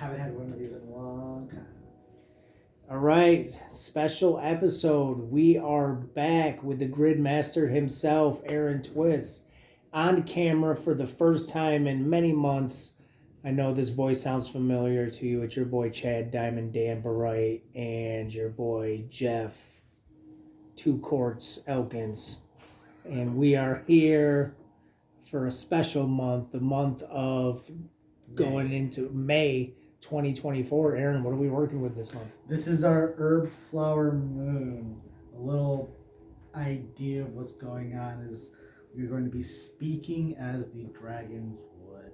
Haven't had one of these in a long time. All right, special episode. We are back with the Gridmaster himself, Aaron Twist, on camera for the first time in many months. I know this voice sounds familiar to you. It's your boy Chad Diamond Dan Barite and your boy Jeff Two Quartz Elkins. And we are here for a special month, the month of going into May 2024. Aaron, what are we working with this month? This is our herb flower moon. A little idea of what's going on is we're going to be speaking as the dragons would.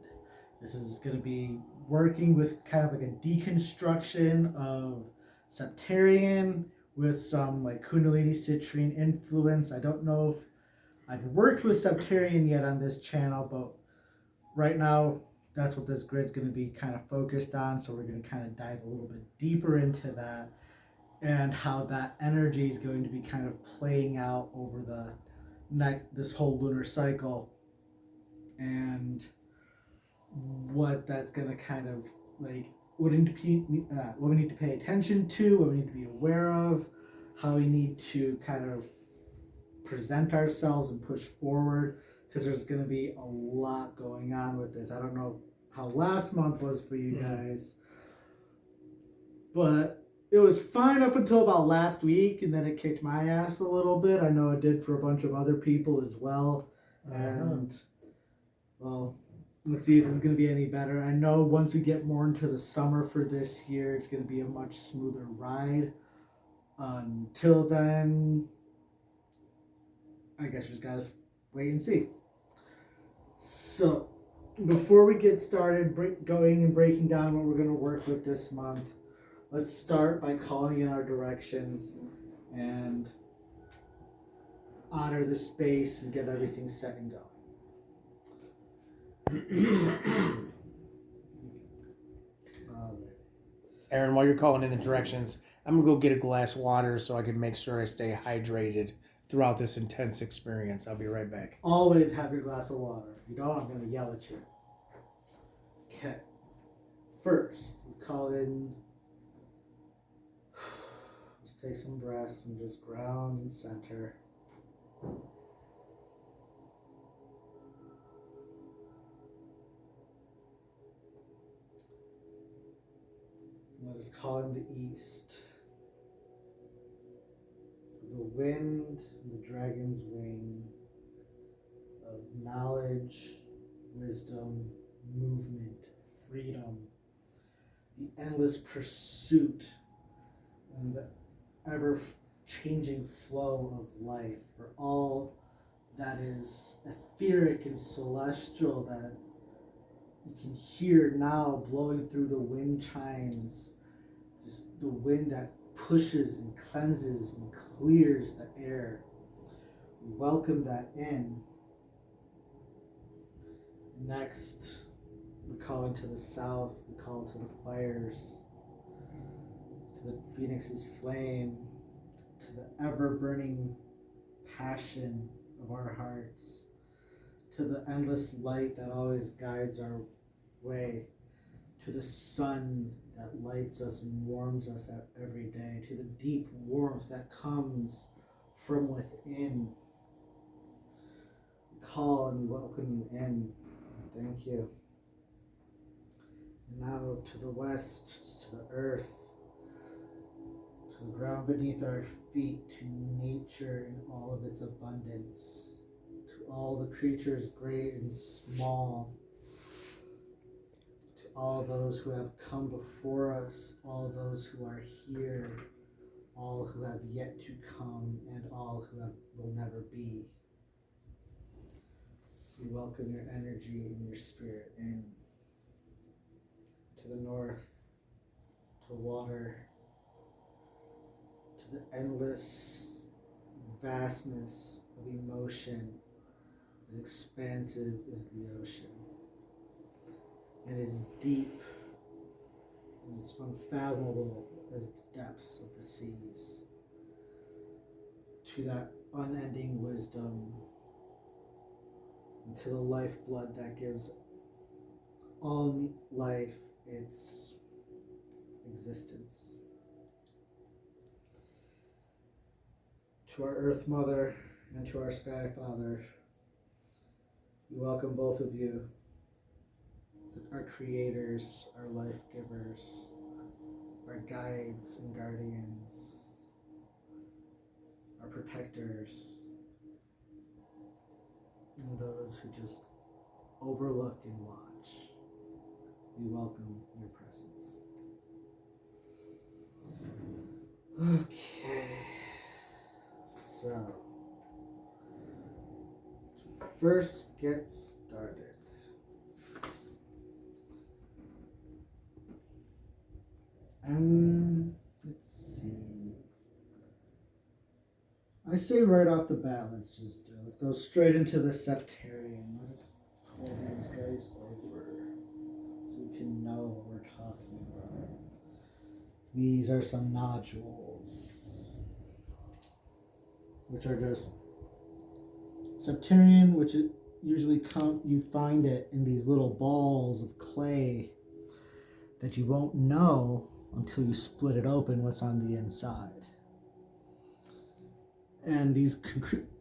This is going to be working with kind of like a deconstruction of Sectarian with some like Kundalini citrine influence. I don't know if I've worked with Sectarian yet on this channel, but right now that's what this grid's going to be kind of focused on. So we're going to kind of dive a little bit deeper into that and how that energy is going to be kind of playing out over the this whole lunar cycle, and what that's going to kind of like what we need to pay attention to, what we need to be aware of, how we need to kind of present ourselves and push forward, because there's going to be a lot going on with this. I don't know how last month was for you guys, but it was fine up until about last week, and then it kicked my ass a little bit. I know it did for a bunch of other people as well. And, well, let's see if this is going to be any better. I know once we get more into the summer for this year, it's going to be a much smoother ride. Until then, I guess we just got to wait and see. So, before we get started going and breaking down what we're going to work with this month, let's start by calling in our directions and honor the space and get everything set and going. Aaron, while you're calling in the directions, I'm going to go get a glass of water so I can make sure I stay hydrated throughout this intense experience. I'll be right back. Always have your glass of water. If you don't, I'm going to yell at you. Okay. First, we call in. Let's take some breaths and just ground and center. Let us call in the east. The wind, the dragon's wing of knowledge, wisdom, movement, freedom, the endless pursuit, and the ever-changing flow of life, for all that is etheric and celestial that you can hear now blowing through the wind chimes, just the wind that pushes and cleanses and clears the air. We welcome that in. Next, we call into the south, we call to the fires, to the phoenix's flame, to the ever-burning passion of our hearts, to the endless light that always guides our way, to the sun that lights us and warms us every day, to the deep warmth that comes from within. We call and we welcome you in. Thank you. And now to the west, to the earth, to the ground beneath our feet, to nature in all of its abundance, to all the creatures great and small, to all those who have come before us, all those who are here, all who have yet to come, and all who will never be. We welcome your energy and your spirit in. To the north, to water, to the endless vastness of emotion, as expansive as the ocean, and as deep and as unfathomable as the depths of the seas. To that unending wisdom, and to the lifeblood that gives all life its existence. To our Earth Mother and to our Sky Father, we welcome both of you, our creators, our life givers, our guides and guardians, our protectors, and those who just overlook and watch. We welcome your presence. Okay, so first get started. Let's see. I say right off the bat, let's go straight into the Sectarian. Let's hold these guys over so you can know what we're talking about. These are some nodules, which are just Sectarian, which it usually you find it in these little balls of clay that you won't know until you split it open what's on the inside. And these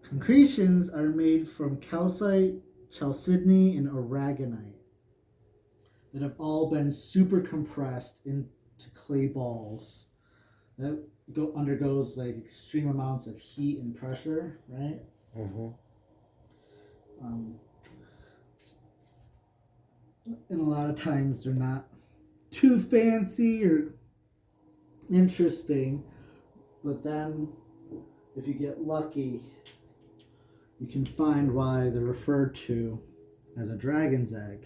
concretions are made from calcite, chalcedony, and aragonite that have all been super compressed into clay balls that undergoes like extreme amounts of heat and pressure, right? Mm-hmm. And a lot of times they're not too fancy or interesting, but then if you get lucky, you can find why they're referred to as a dragon's egg,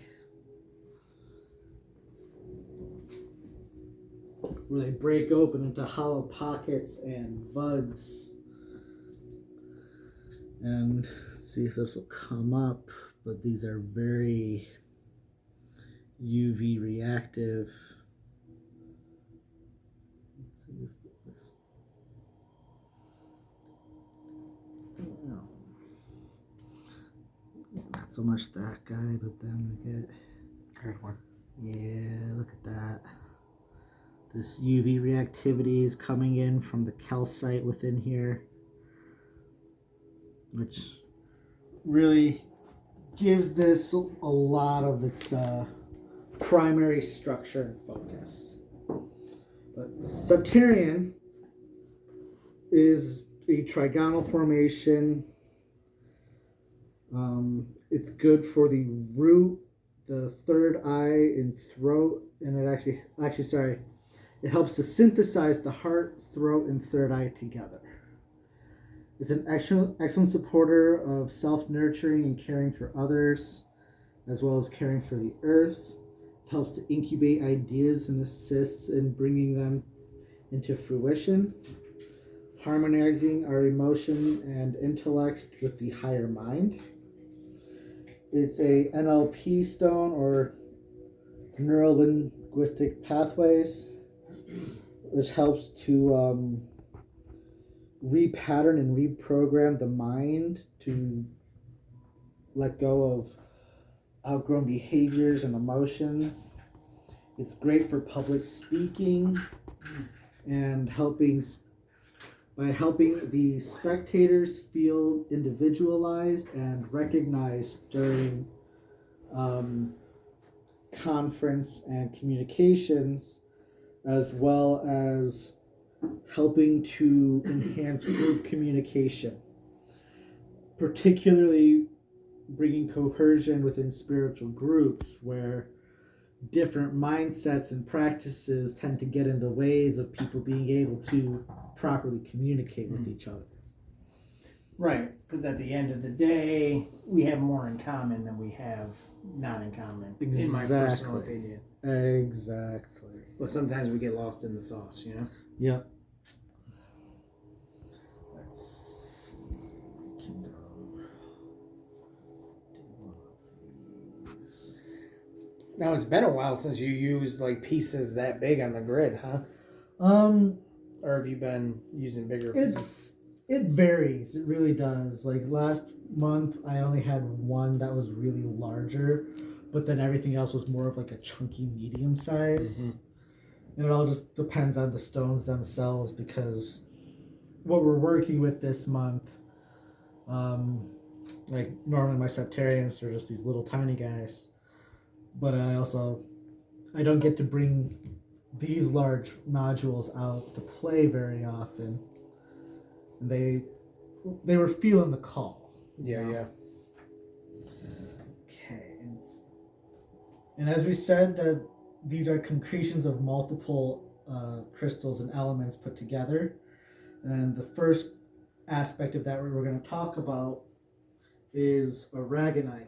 where they break open into hollow pockets and bugs. And let's see if this will come up, but these are very UV reactive. Let's see if this. Not so much that guy, but then we get. Good one. Yeah, look at that. This UV reactivity is coming in from the calcite within here, which really gives this a lot of its primary structure and focus. But Sectarian is a trigonal formation. It's good for the root, the third eye, and throat, and it helps to synthesize the heart, throat, and third eye together. It's an excellent supporter of self-nurturing and caring for others, as well as caring for the earth. It helps to incubate ideas and assists in bringing them into fruition, harmonizing our emotion and intellect with the higher mind. It's a NLP stone, or neuro-linguistic pathways, which helps to repattern and reprogram the mind to let go of outgrown behaviors and emotions. It's great for public speaking and helping the spectators feel individualized and recognized during conference and communications, as well as helping to enhance group communication, particularly bringing cohesion within spiritual groups where different mindsets and practices tend to get in the ways of people being able to properly communicate with each other. Right, because at the end of the day, we have more in common than we have not in common, in my personal opinion. Exactly. But sometimes we get lost in the sauce, you know? Yep. Let's see. We can go do one of these. Now, it's been a while since you used like pieces that big on the grid, huh? Or have you been using bigger pieces? It varies. It really does. Like last month, I only had one that was really larger, but then everything else was more of like a chunky medium size. And it all just depends on the stones themselves, because what we're working with this month, like normally my Sectarians are just these little tiny guys, but I don't get to bring these large nodules out to play very often. And they were feeling the call. Yeah, yeah. Okay, and as we said, that these are concretions of multiple crystals and elements put together. And the first aspect of that we're going to talk about is aragonite.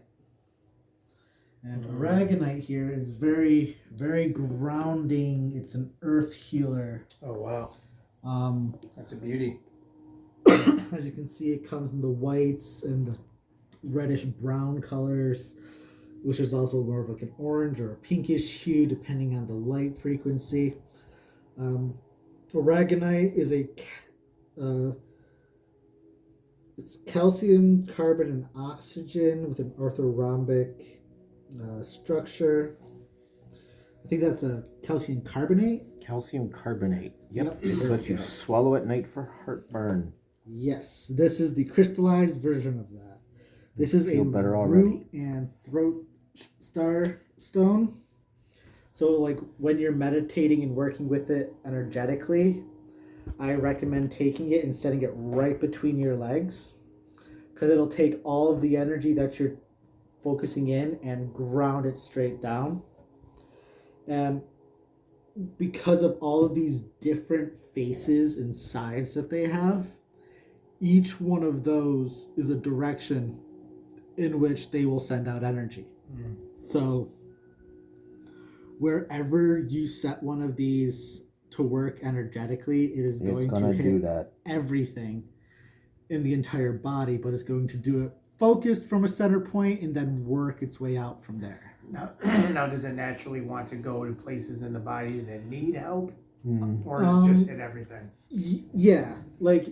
And aragonite here is very, very grounding. It's an earth healer. Oh, wow. That's a beauty. As you can see, it comes in the whites and the reddish brown colors, which is also more of like an orange or a pinkish hue depending on the light frequency. Aragonite is it's calcium, carbon, and oxygen with an orthorhombic structure. I think that's a calcium carbonate. Calcium carbonate. Yep. It's what you swallow at night for heartburn. Yes, this is the crystallized version of that. This is a better root and throat star stone. So, like, when you're meditating and working with it energetically, I recommend taking it and setting it right between your legs, because it'll take all of the energy that you're focusing in and ground it straight down. And because of all of these different faces and sides that they have, each one of those is a direction in which they will send out energy. So wherever you set one of these to work energetically, it is going to hit do that. everything in the entire body, but it's going to do it focused from a center point and then work its way out from there. Now, does it naturally want to go to places in the body that need help? Or just hit everything? Yeah, like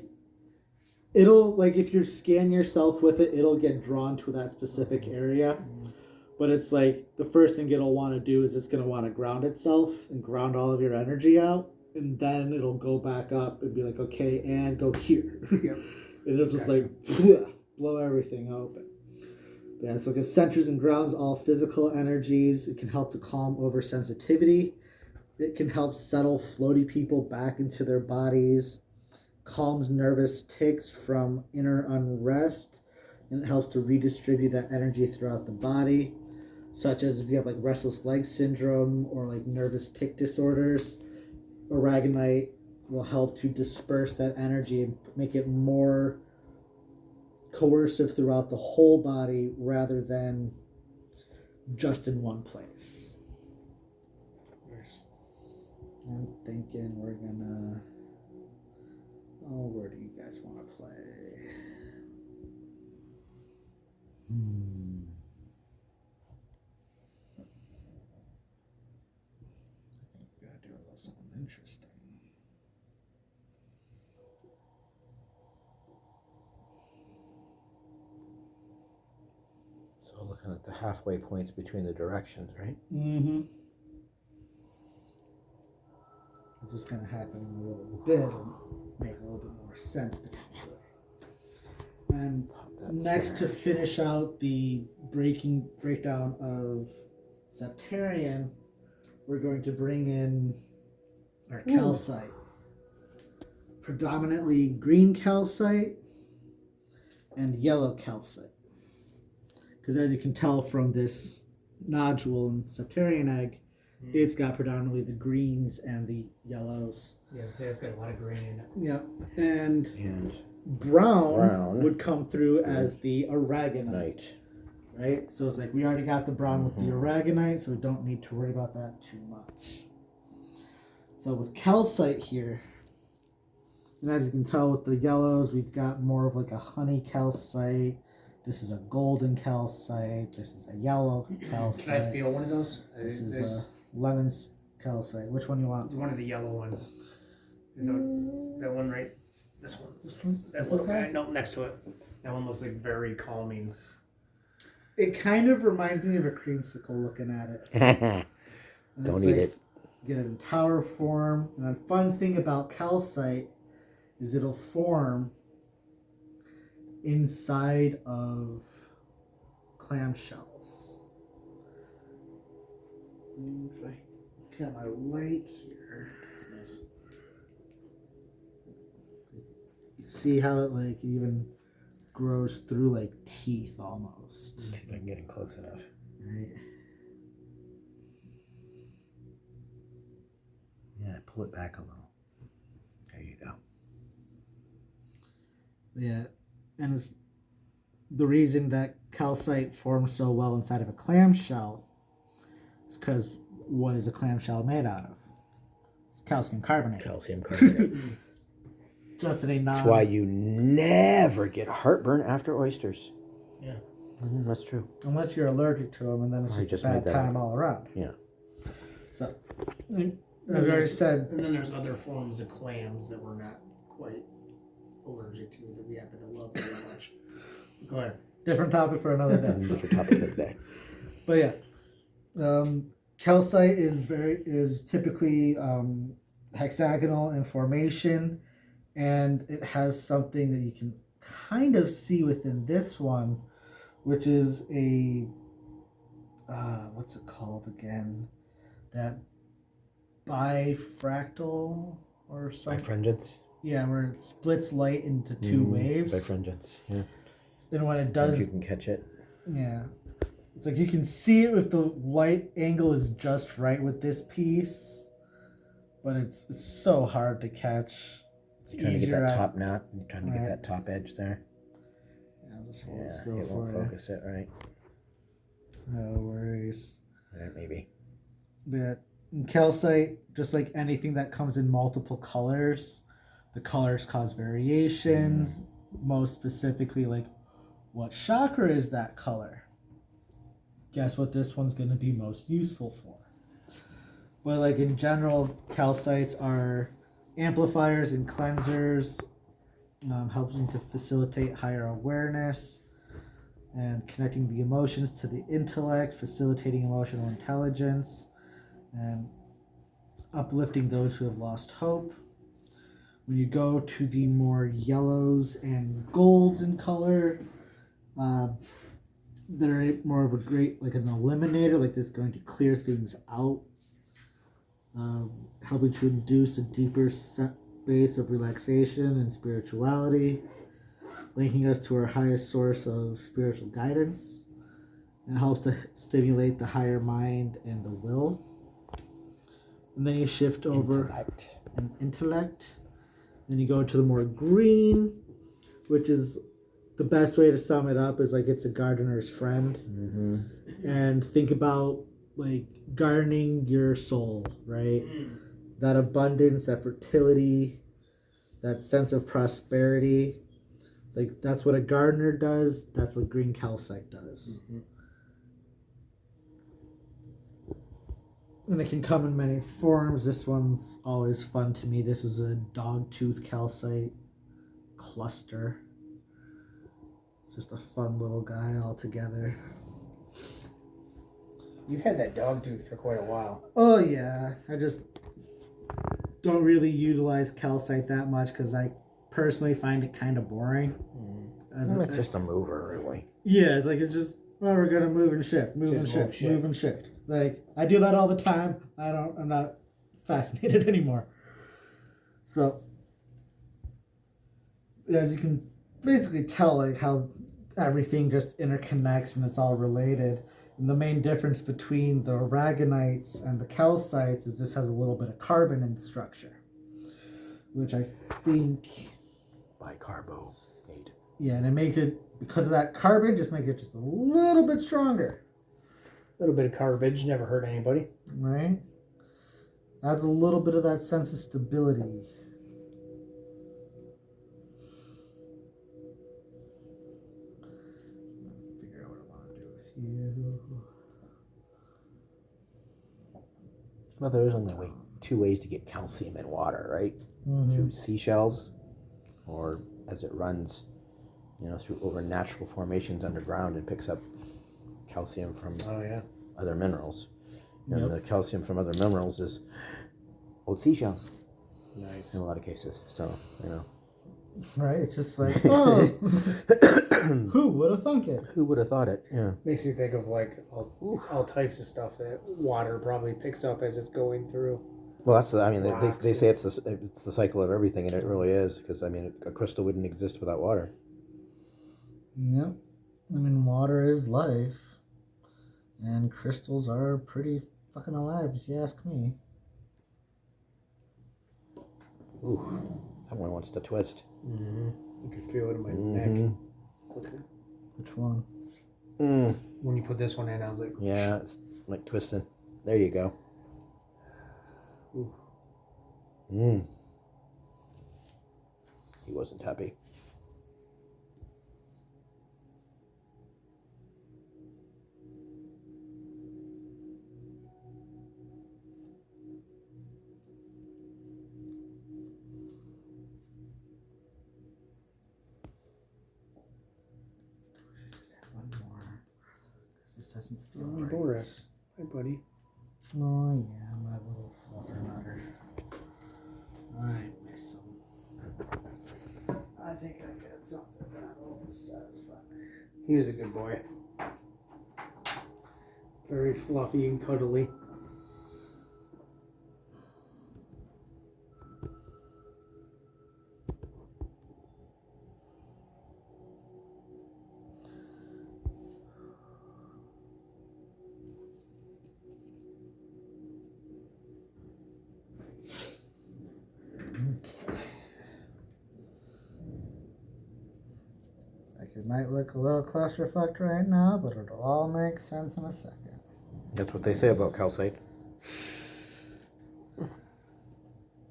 it'll, like if you scan yourself with it, it'll get drawn to that specific area. But it's like the first thing it'll want to do is it's going to want to ground itself and ground all of your energy out, and then it'll go back up and be like, okay, and go here. Yep. And it'll just like blow everything open. Yeah, it's like it centers and grounds all physical energies. It can help to calm oversensitivity. It can help settle floaty people back into their bodies. Calms nervous tics from inner unrest. And it helps to redistribute that energy throughout the body, such as if you have like restless leg syndrome or like nervous tic disorders. Aragonite will help to disperse that energy and make it more coercive throughout the whole body rather than just in one place. I'm thinking we're gonna... Oh, where do you guys want to play? I think we gotta do a little something interesting. So looking at the halfway points between the directions, right? Mm-hmm. It's just gonna happen in a little bit and make a little bit more sense potentially. And next, to finish out the breakdown of Sectarian, we're going to bring in our calcite. Predominantly green calcite and yellow calcite. Because as you can tell from this nodule and Sectarian egg, it's got predominantly the greens and the yellows. Yes, it's got a lot of green in it. Yep. And brown would come through as the aragonite. Right? So it's like we already got the brown with the aragonite, so we don't need to worry about that too much. So with calcite here, and as you can tell with the yellows, we've got more of like a honey calcite. This is a golden calcite. This is a yellow calcite. Can I feel one of those? This is a lemon calcite. Which one you want? One of the yellow ones. That one right. This one. This one? That little guy. No, next to it. That one looks like very calming. It kind of reminds me of a creamsicle looking at it. Don't eat it. get it in tower form. And a fun thing about calcite is it'll form inside of clamshells. If I got my light here, That's nice. you see how it like even grows through like teeth almost. See if I can get it close enough. Right. Yeah, pull it back a little. There you go. Yeah, and it's the reason that calcite forms so well inside of a clamshell is because what is a clamshell made out of? It's calcium carbonate. Calcium carbonate. Just in a non. That's why you never get heartburn after oysters. Yeah. That's true. Unless you're allergic to them, and then it's Or you just just a made bad that time up. all around. Yeah. So, as I already said, And then there's other forms of clams that we're not quite allergic to that we happen to love very much. Go ahead. different topic for another day. Different topic of the day. But yeah, calcite is typically hexagonal in formation, and it has something that you can kind of see within this one, which is a what's it called again? That bifractal or something. Bifringence. Yeah, where it splits light into two waves. Bifringence. Yeah. And when it If does, you can catch it. yeah, it's like you can see it if the light angle is just right with this piece, but it's so hard to catch. It's You're trying to get easier that at- top knot. You're trying to get Right. that top edge there. Yeah, I'll just hold Yeah, it still it for won't you. focus it right. No worries. There, maybe. But in calcite, just like anything that comes in multiple colors, the colors cause variations. Most specifically, like, what chakra is that color? Guess what this one's going to be most useful for. But like in general, calcites are amplifiers and cleansers, helping to facilitate higher awareness and connecting the emotions to the intellect, facilitating emotional intelligence, and uplifting those who have lost hope. When you go to the more yellows and golds in color, they're more of a great, like an eliminator, like this, going to clear things out, helping to induce a deeper base of relaxation and spirituality, linking us to our highest source of spiritual guidance. It helps to stimulate the higher mind and the will. And then you shift over an intellect. Then you go to the more green, which is the best way to sum it up is like it's a gardener's friend. Mm-hmm. And think about like gardening your soul, right? That abundance, that fertility, that sense of prosperity. It's like that's what a gardener does. That's what green calcite does. Mm-hmm. And it can come in many forms. This one's always fun to me. This is a dogtooth calcite cluster. Just a fun little guy altogether. You've had that dog tooth for quite a while. Oh yeah, I just don't really utilize calcite that much because I personally find it kind of boring. As It's just a mover, really. yeah, it's like it's just we're gonna move and shift, move Just and move, shift, shift. move and shift. Like I do that all the time. I'm not fascinated anymore. So as you can basically tell, like how everything just interconnects and it's all related. And the main difference between the aragonites and the calcites is this has a little bit of carbon in the structure, which I think, Bicarbonate. yeah, and it makes it, because of that carbon, just makes it just a little bit stronger, A little bit of garbage, never hurt anybody. right? Adds a little bit of that sense of stability. Figure out what I want to do with you. Well, there's only two ways to get calcium in water, right? Through seashells, or as it runs, through over natural formations underground and picks up calcium from Oh yeah. other minerals. And the calcium from other minerals is old seashells Nice. in a lot of cases. So, you know. Right? It's just like, oh, who would have thunk it? Who would have thought it? Yeah. Makes you think of like all types of stuff that water probably picks up as it's going through. Well, that's I mean, Rocks they say it's the cycle of everything, and it really is, because, I mean, a crystal wouldn't exist without water. Yep. I mean, water is life. And crystals are pretty fucking alive, if you ask me. Ooh, that one wants to twist. Mm-hmm. You can feel it in my neck. Which one? When you put this one in, I was like, Yeah, it's like twisting. There you go. ooh. He wasn't happy. This doesn't feel Oh, right. Boris. Hi, buddy. Oh, yeah, my little fluffer nutter. Alright, my son. I think I got something that'll satisfy me. He is a good boy. Very fluffy and cuddly. Like, it might look a little clusterfucked right now, but it'll all make sense in a second. That's what they say about calcite.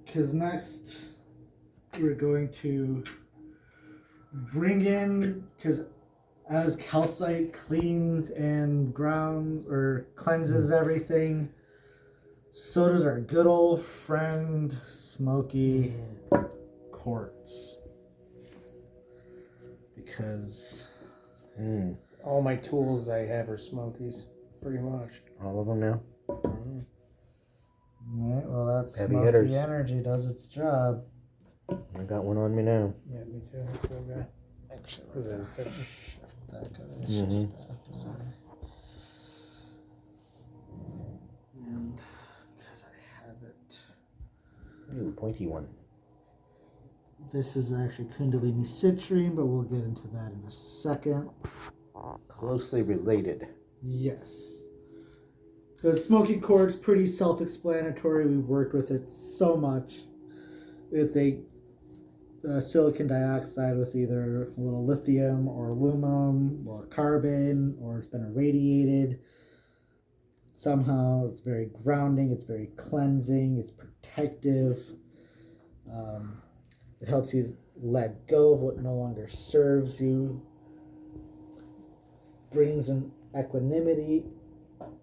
Because next, we're going to bring in, because as calcite cleans and grounds or cleanses everything, so does our good old friend Smokey Quartz. Because All my tools I have are Smokies, pretty much. All of them now. right, well, that's Heavy Smoky hitters. energy does its job. I got one on me now. Yeah, me too. I still got. Actually, Was that a second? shift that guy. Mhm. Shift that guy. And because I have it, Ooh, pointy one. this is actually Kundalini citrine, but we'll get into that in a second. Closely related. Yes. Because Smoky Quartz, pretty self-explanatory. We worked with it so much. It's a silicon dioxide with either a little lithium or aluminum or carbon, or it's been irradiated. Somehow it's very grounding, it's very cleansing, it's protective. It helps you let go of what no longer serves you. Brings an equanimity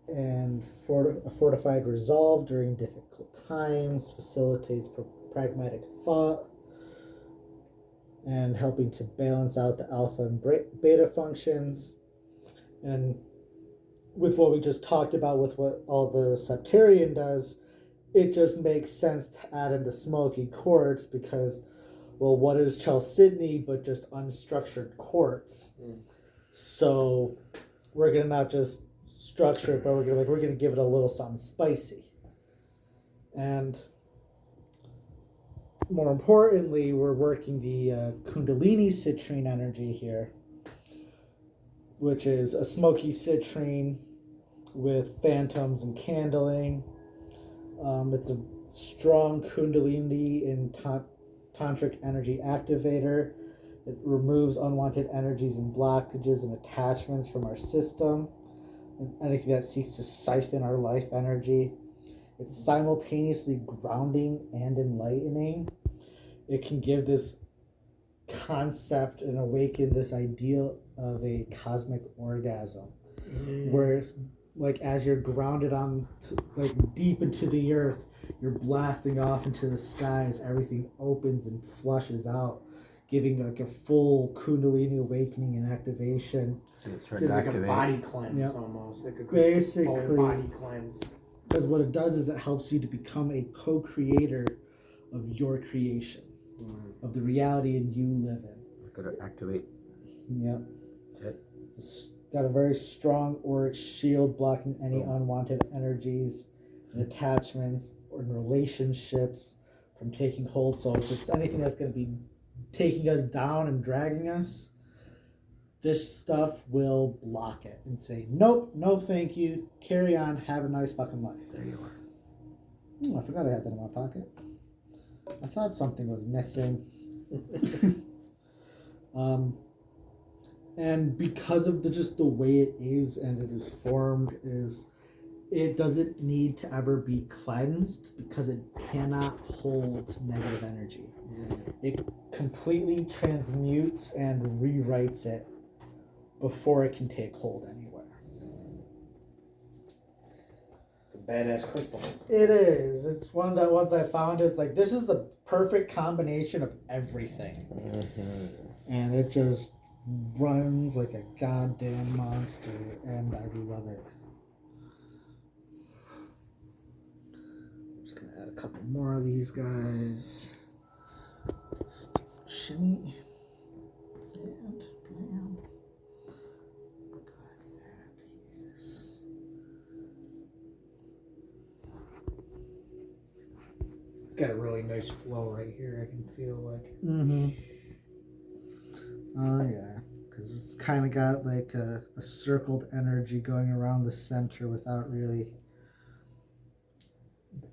and a fortified resolve during difficult times, facilitates pragmatic thought, and helping to balance out the alpha and beta functions. And with what we just talked about, with what all the Sectarian does, it just makes sense to add in the Smokey Quartz because, well, what is chalcedony but just unstructured quartz? So we're gonna not just structure it, but we're gonna give it a little something spicy. And more importantly, we're working the Kundalini citrine energy here, which is a smoky citrine with phantoms and candling. It's a strong Kundalini and tantric energy activator. It removes unwanted energies and blockages and attachments from our system and anything that seeks to siphon our life energy. It's simultaneously grounding and enlightening. It can give this concept and awaken this ideal of a cosmic orgasm, where it's like as you're grounded on deep into the earth, you're blasting off into the skies. Everything opens and flushes out, giving like a full Kundalini awakening and activation. So it's It's like a body cleanse almost. Like a Basically. full body cleanse. Because what it does is it helps you to become a co-creator of your creation, of the reality and you live in. Got to activate. Yep. Okay. It's got a very strong auric shield blocking any unwanted energies and attachments or relationships from taking hold. So if it's anything that's going to be taking us down and dragging us, this stuff will block it and say, nope, no thank you, carry on, have a nice fucking life. There you are. I forgot I had that in my pocket. I thought something was missing. And because of just the way it is and it is formed, it doesn't need to ever be cleansed because it cannot hold negative energy. It completely transmutes and rewrites it before it can take hold anywhere. It's a badass crystal. It is. It's one of the ones I found. It's like, this is the perfect combination of everything. And it just runs like a goddamn monster, and I love it. I'm just gonna add a couple more of these guys. Shimmy. And bam. Got that, yes. It's got a really nice flow right here. I can feel like. Mm-hmm. Oh yeah, because it's kind of got like a circled energy going around the center without really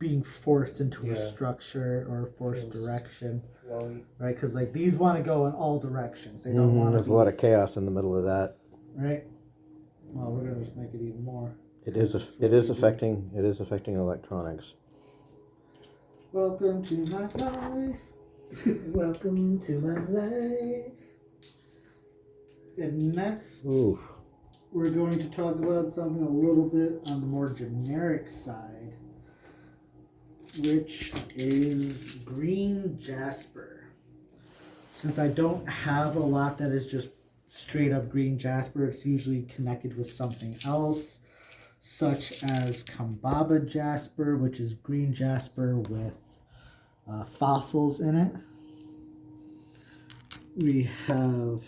being forced into a structure or forced direction. Flowy. Right? Because like these want to go in all directions. They don't want to. There's a lot of chaos in the middle of that. Right. Well, we're gonna just make it even more. It is affecting electronics. Welcome to my life. Welcome to my life. And next, Oof. we're going to talk about something a little bit on the more generic side, which is green jasper. Since I don't have a lot that is just straight up green jasper, it's usually connected with something else, such as Kambaba jasper, which is green jasper with fossils in it. We have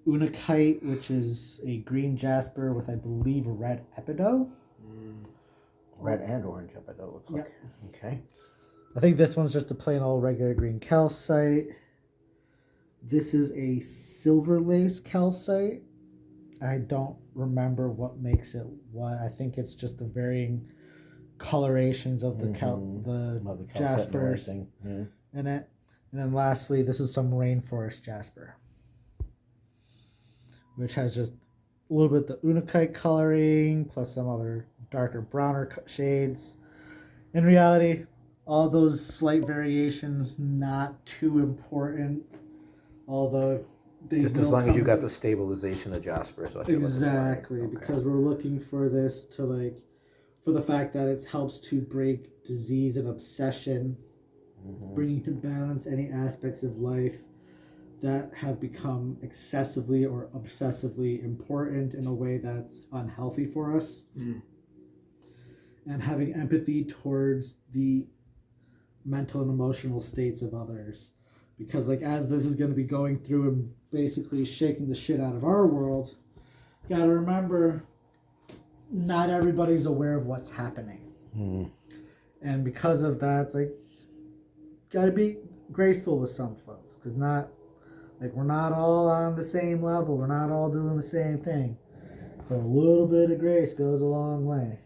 Unakite, which is a green jasper with, I believe, a red epidote. Red and orange epidote looks like. Okay. I think this one's just a plain old regular green calcite. This is a silver lace calcite. I don't remember what makes it what. I think it's just the varying colorations of the jaspers in it. And then lastly, this is some rainforest jasper, which has just a little bit of the Unakite coloring plus some other darker browner shades. In reality, all those slight variations not too important, although they just as long as you got the stabilization of Jasper. So exactly, because we're looking for this to for the fact that it helps to break disease and obsession, bringing to balance any aspects of life that have become excessively or obsessively important in a way that's unhealthy for us. And having empathy towards the mental and emotional states of others. Because as this is going to be going through and basically shaking the shit out of our world, you gotta remember, not everybody's aware of what's happening. And because of that, it's gotta be graceful with some folks. Because we're not all on the same level. We're not all doing the same thing. So a little bit of grace goes a long way.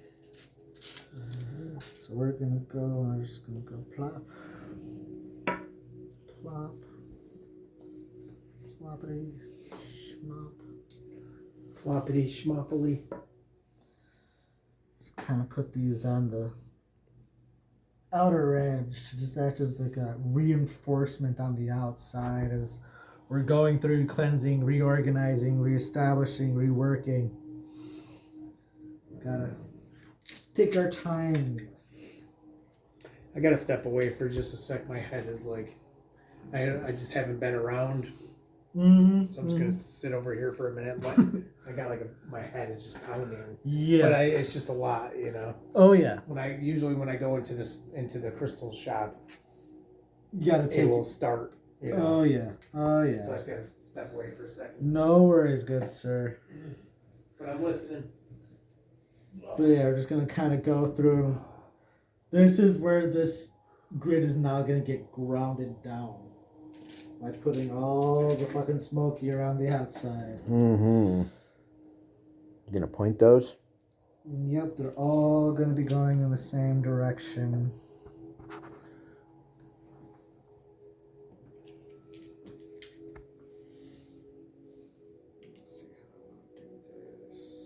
So we're just gonna go plop, plop, ploppity, schmop. Floppity schmoppily. Kind of put these on the outer edge to just act as a reinforcement on the outside as we're going through cleansing, reorganizing, reestablishing, reworking. Gotta take our time. I gotta step away for just a sec. My head is I just haven't been around Mm-hmm. So I'm just gonna sit over here for a minute. I got my head is just pounding. Yeah. But it's just a lot, you know. Oh yeah. When I go into the crystal shop, You gotta take it will start. You know? Oh yeah. Oh yeah. So I just gotta step away for a second. No worries, good sir. But I'm listening. But yeah, we're just gonna kind of go through. This is where this grid is now gonna get grounded down by putting all the fucking smoky around the outside. Mm-hmm. You gonna point those? Yep, they're all gonna be going in the same direction. Let's see how I do this.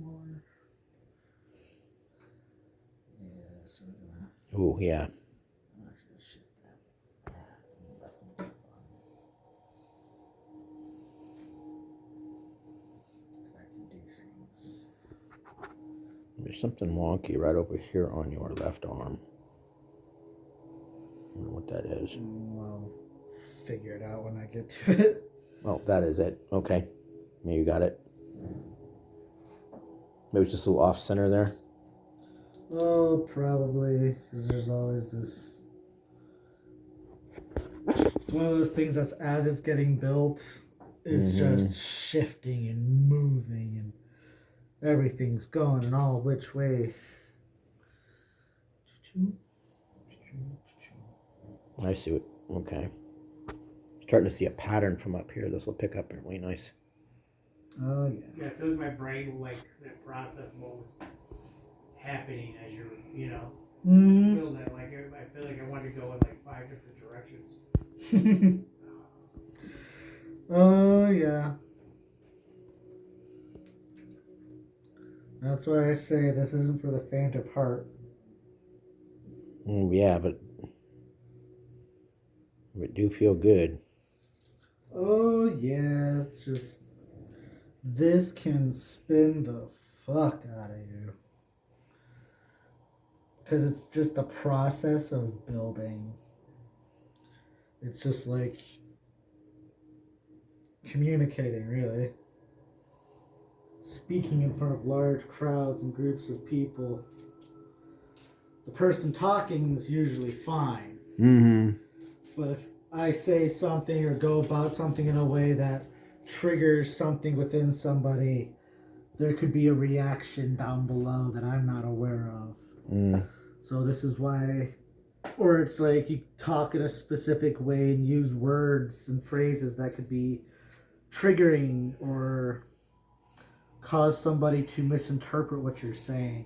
More. Yeah, so we're gonna Oh yeah. actually shift that. That's gonna be fun. Because I can do things. There's something wonky right over here on your left arm. I don't know what that is. I'll figure it out when I get to it. Oh, that is it. Okay. Maybe you got it. Maybe it's just a little off center there. Oh, probably. Because there's always this. It's one of those things that's as it's getting built, it's just shifting and moving and everything's going in all which way. I see what. Okay. Starting to see a pattern from up here. This will pick up really nice. Oh, yeah. Yeah, I feel like my brain, that process moves happening as you're, Mm-hmm. feel that. I feel like I want to go in 5 different directions. Oh, yeah. That's why I say this isn't for the faint of heart. Yeah, but it do feel good. Oh, yeah. It's just. This can spin the fuck out of you. Because it's just a process of building. It's just like communicating, really. Speaking in front of large crowds and groups of people. The person talking is usually fine. Mm-hmm. But if I say something or go about something in a way that triggers something within somebody, there could be a reaction down below that I'm not aware of. Mm. So this is why, or it's like you talk in a specific way and use words and phrases that could be triggering or cause somebody to misinterpret what you're saying.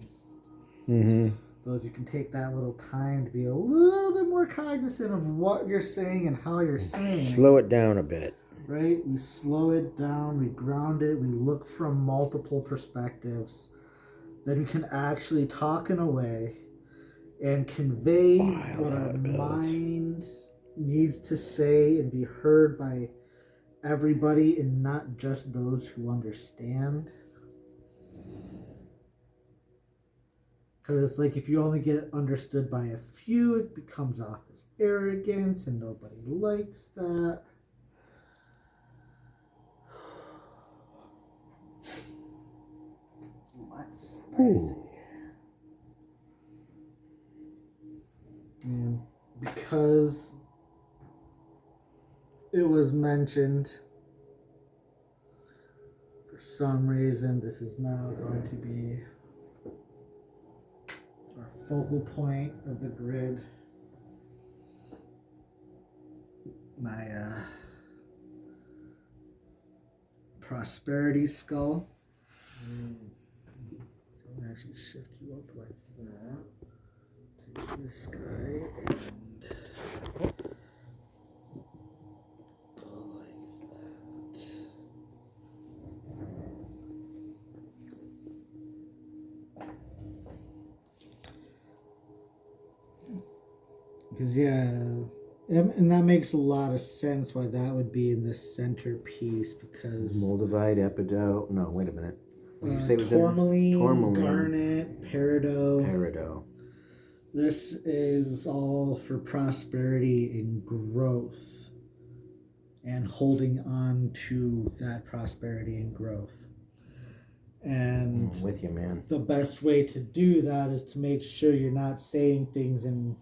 Mm-hmm. So if you can take that little time to be a little bit more cognizant of what you're saying and how you're saying it. Slow it down a bit. Right? We slow it down, we ground it, we look from multiple perspectives. Then we can actually talk in a way and convey what our mind needs to say and be heard by everybody and not just those who understand. Because it's like if you only get understood by a few, it becomes off as arrogance and nobody likes that. Let's see. And because it was mentioned, for some reason, this is now going to be our focal point of the grid. My prosperity skull. So I'm going to actually shift you up like that. Take this guy and go like that. Because, yeah, and that makes a lot of sense why that would be in the centerpiece, because... Moldavite, epidote. No, wait a minute. What did you say was in? Tourmaline, garnet, peridot. Peridot. This is all for prosperity and growth and holding on to that prosperity and growth. And I'm with you, man. The best way to do that is to make sure you're not saying things in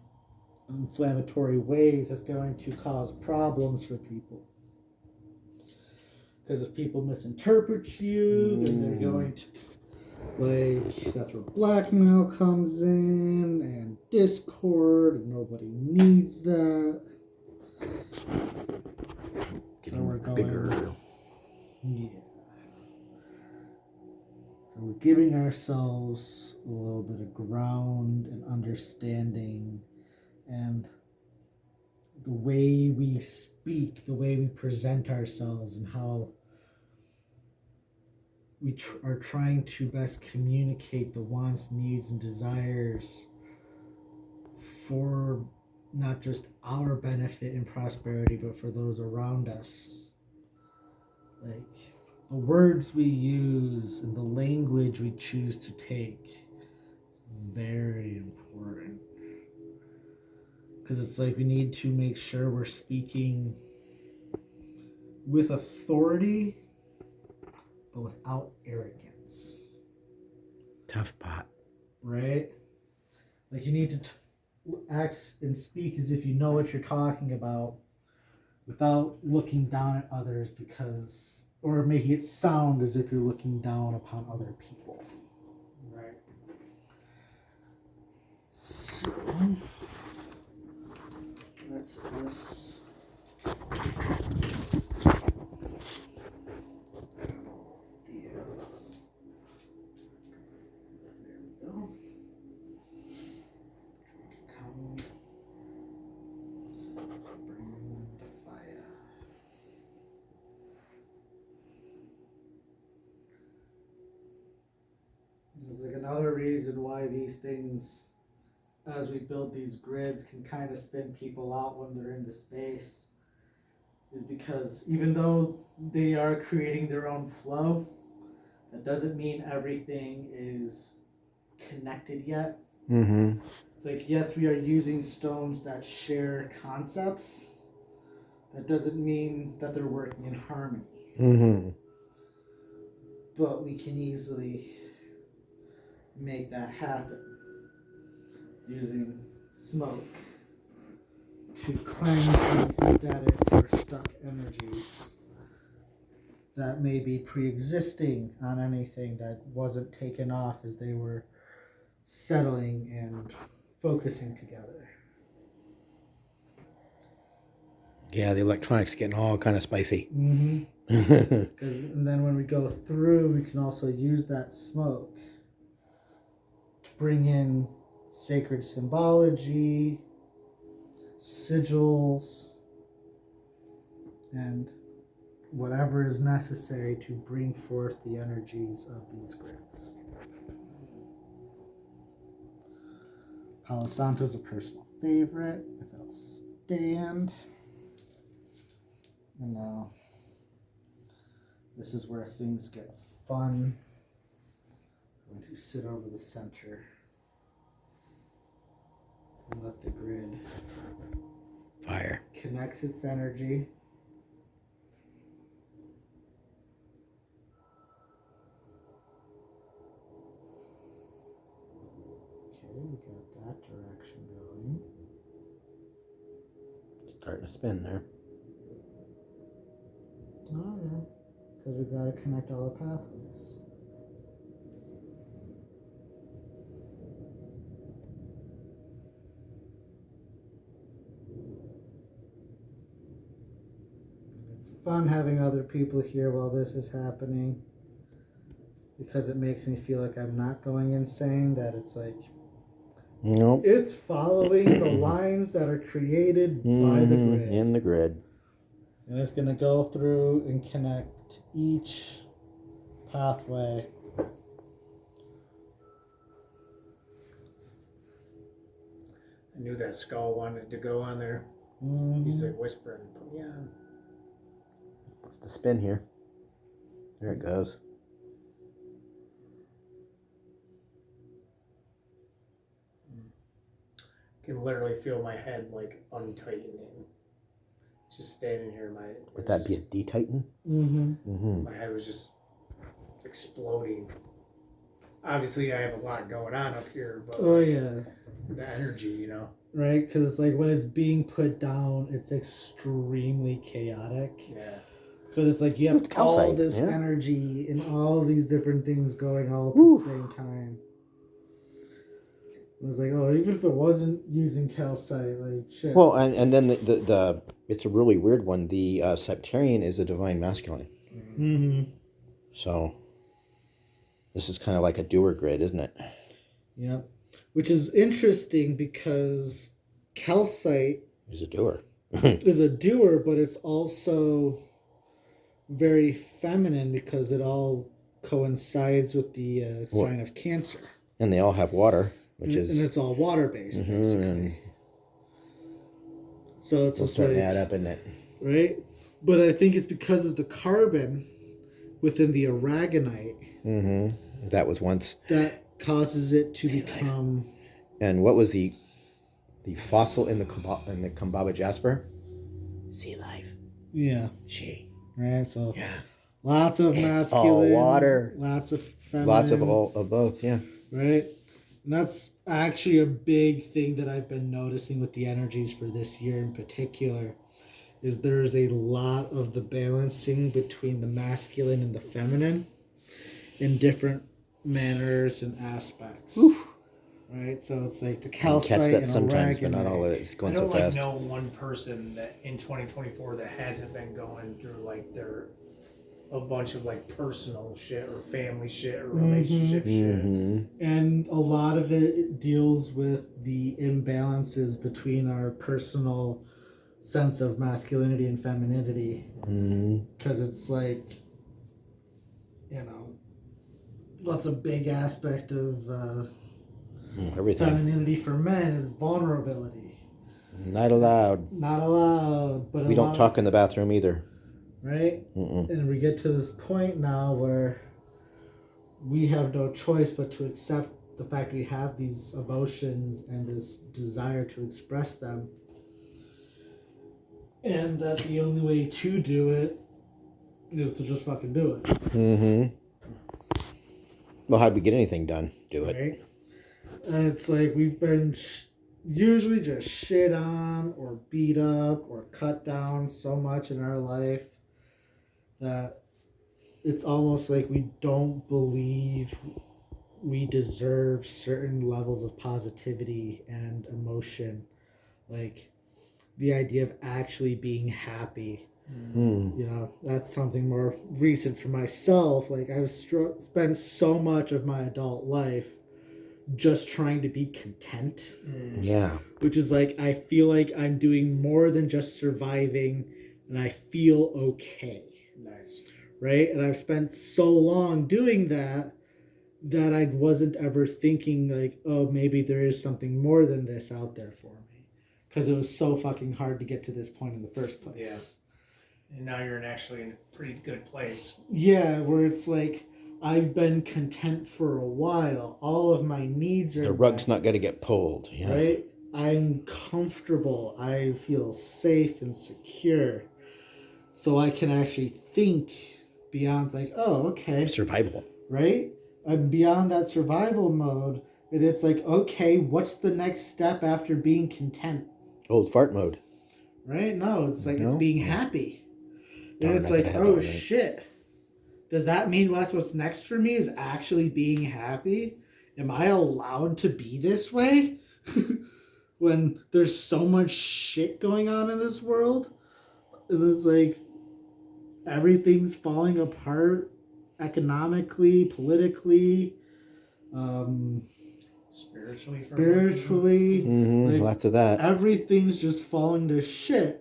inflammatory ways that's going to cause problems for people. Because if people misinterpret you, then they're going to, that's where blackmail comes in and discord, and nobody needs that. Getting so we're going bigger. Yeah. So we're giving ourselves a little bit of ground and understanding, and the way we speak, the way we present ourselves, and how we are trying to best communicate the wants, needs, and desires for not just our benefit and prosperity, but for those around us. Like, the words we use and the language we choose to take is very important. Because it's like we need to make sure we're speaking with authority, but without arrogance. Tough pot. Right? Like, you need to act and speak as if you know what you're talking about without looking down at others, or making it sound as if you're looking down upon other people. Right? So, that's this. There's like another reason why these things, as we build these grids, can kind of spin people out when they're into space, is because even though they are creating their own flow, that doesn't mean everything is connected yet. Mm-hmm. It's like, yes, we are using stones that share concepts. That doesn't mean that they're working in harmony. Mm-hmm. But we can easily make that happen using smoke to cleanse these static or stuck energies that may be pre-existing on anything that wasn't taken off as they were settling and focusing together. Yeah, the electronics getting all kind of spicy. Mm-hmm. And then when we go through, we can also use that smoke to bring in sacred symbology, sigils, and whatever is necessary to bring forth the energies of these grids. Palo Santo is a personal favorite, if it'll stand. And now, this is where things get fun. I'm going to sit over the center and let the grid Fire. connects its energy. Okay, we got that direction going. Starting to spin there. Oh yeah, because we've got to connect all the pathways. It's fun having other people here while this is happening, because it makes me feel like I'm not going insane, that it's like, Nope. it's following the lines that are created by the grid. In the grid. And it's going to go through and connect each pathway. I knew that skull wanted to go on there. Mm-hmm. He's like whispering, put me on. What's the spin here? There it goes. can literally feel my head like untightening. Just standing here, Would that be a D-Titan? My head was just exploding. Obviously, I have a lot going on up here, but the energy, you know. Right, because like when it's being put down, it's extremely chaotic. Yeah. Because it's like you have all this energy and all these different things going all at the same time. It was like, oh, even if it wasn't using calcite, like shit. Well, and then the it's a really weird one. The Sectarian is a divine masculine. Mm-hmm. So this is kind of like a doer grid, isn't it? Yep. Which is interesting because calcite is a doer. Is a doer, but it's also very feminine because it all coincides with the sign of Cancer. And they all have water. And it's all water based, basically. So it's just starting to add up, isn't it? Right? But I think it's because of the carbon within the aragonite. Mm-hmm. That was once. That causes it to become. Life. And what was the fossil in the Kumbaba Jasper? Sea life. Yeah. She. Right. So. Yeah. Lots of masculine. All water. Lots of feminine. Lots of both. Yeah. Right. And that's actually a big thing that I've been noticing with the energies for this year in particular, is there's a lot of the balancing between the masculine and the feminine in different manners and aspects. Oof. Right? So it's like the calcite catch that and sometimes, aragonite. but not all of it's going so fast. I don't know one person that in 2024 that hasn't been going through like a bunch of like personal shit or family shit or relationship shit. And a lot of it deals with the imbalances between our personal sense of masculinity and femininity. Because it's like, what's a big aspect of everything. Femininity for men is vulnerability. Not allowed. Not allowed. But we don't talk in the bathroom either. Right? And we get to this point now where we have no choice but to accept the fact we have these emotions and this desire to express them. And that the only way to do it is to just fucking do it. Well, how'd we get anything done? Do it. Right? And it's like we've been usually just shit on or beat up or cut down so much in our life that it's almost like we don't believe we deserve certain levels of positivity and emotion. Like the idea of actually being happy. That's something more recent for myself. Like I've spent so much of my adult life just trying to be content. Yeah. Which is like, I feel like I'm doing more than just surviving and I feel okay. Nice. Right? And I've spent so long doing that I wasn't ever thinking like, oh, maybe there is something more than this out there for me. Because it was so fucking hard to get to this point in the first place. Yeah. And now you're actually in a pretty good place. Yeah, where it's like, I've been content for a while. All of my needs are... The rug's not going to get pulled. Yeah. Right? I'm comfortable. I feel safe and secure. So I can actually think beyond like, oh, okay. Survival. Right? I'm beyond that survival mode. And it's like, okay, what's the next step after being content? Old fart mode. Right? No, it's like it's being happy. And it's like, oh, shit. Does that mean that's what's next for me is actually being happy? Am I allowed to be this way? When there's so much shit going on in this world? And it's like everything's falling apart economically, politically, spiritually. Like, lots of that. Everything's just falling to shit.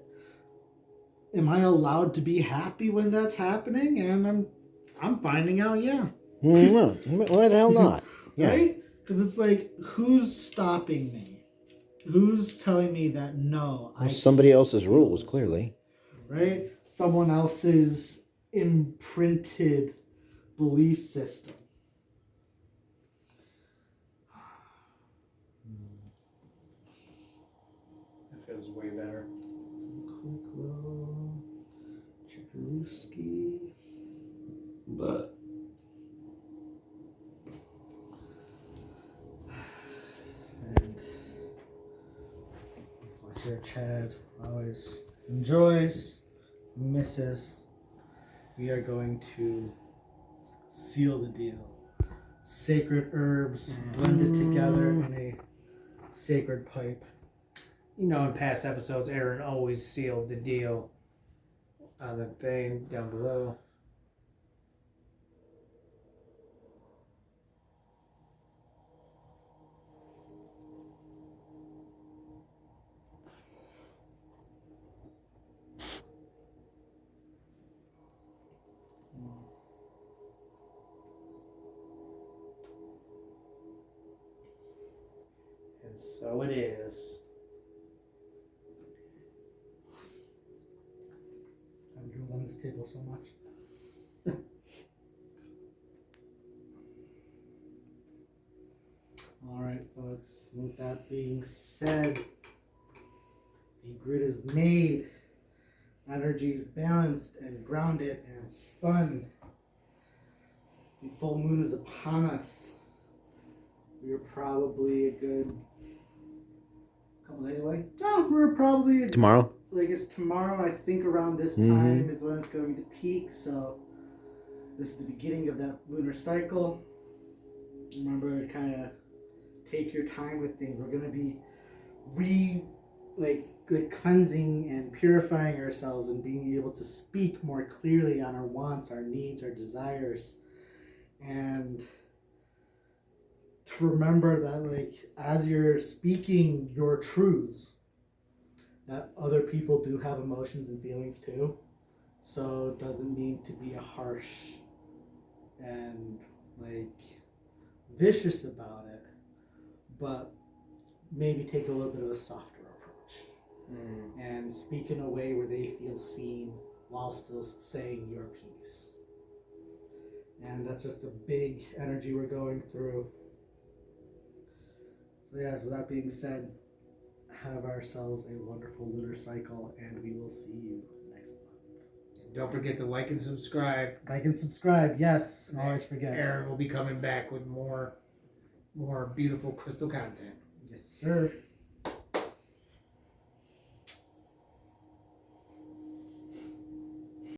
Am I allowed to be happy when that's happening? And I'm finding out, yeah. Why the hell not? Yeah. Right? Because it's like, who's stopping me? Who's telling me that no? Somebody else's rules, clearly. Right? Someone else's imprinted belief system. feels way better. Quick little Chikaruski. But and that's my sir Chad always enjoys, misses. We are going to seal the deal. Sacred herbs blended together in a sacred pipe. You know, in past episodes, Aaron always sealed the deal on the thing down below. And so it is. I've drooled on this table so much. Alright, folks. With that being said, the grid is made. Energy is balanced and grounded and spun. The full moon is upon us. We are probably a good couple days away. No, we're probably Tomorrow? like it's tomorrow. I think around this time is when it's going to peak. So this is the beginning of that lunar cycle. Remember, kind of take your time with things. We're going to be cleansing and purifying ourselves and being able to speak more clearly on our wants, our needs, our desires, and to remember that, like, as you're speaking your truths, that other people do have emotions and feelings too. So it doesn't mean to be a harsh and vicious about it, but maybe take a little bit of a softer approach and speak in a way where they feel seen while still saying your piece. And that's just a big energy we're going through. So yes, with that being said, have ourselves a wonderful lunar cycle, and we will see you next month. Don't forget to like and subscribe. Like and subscribe, yes. Always forget. Aaron will be coming back with more beautiful crystal content. Yes, sir.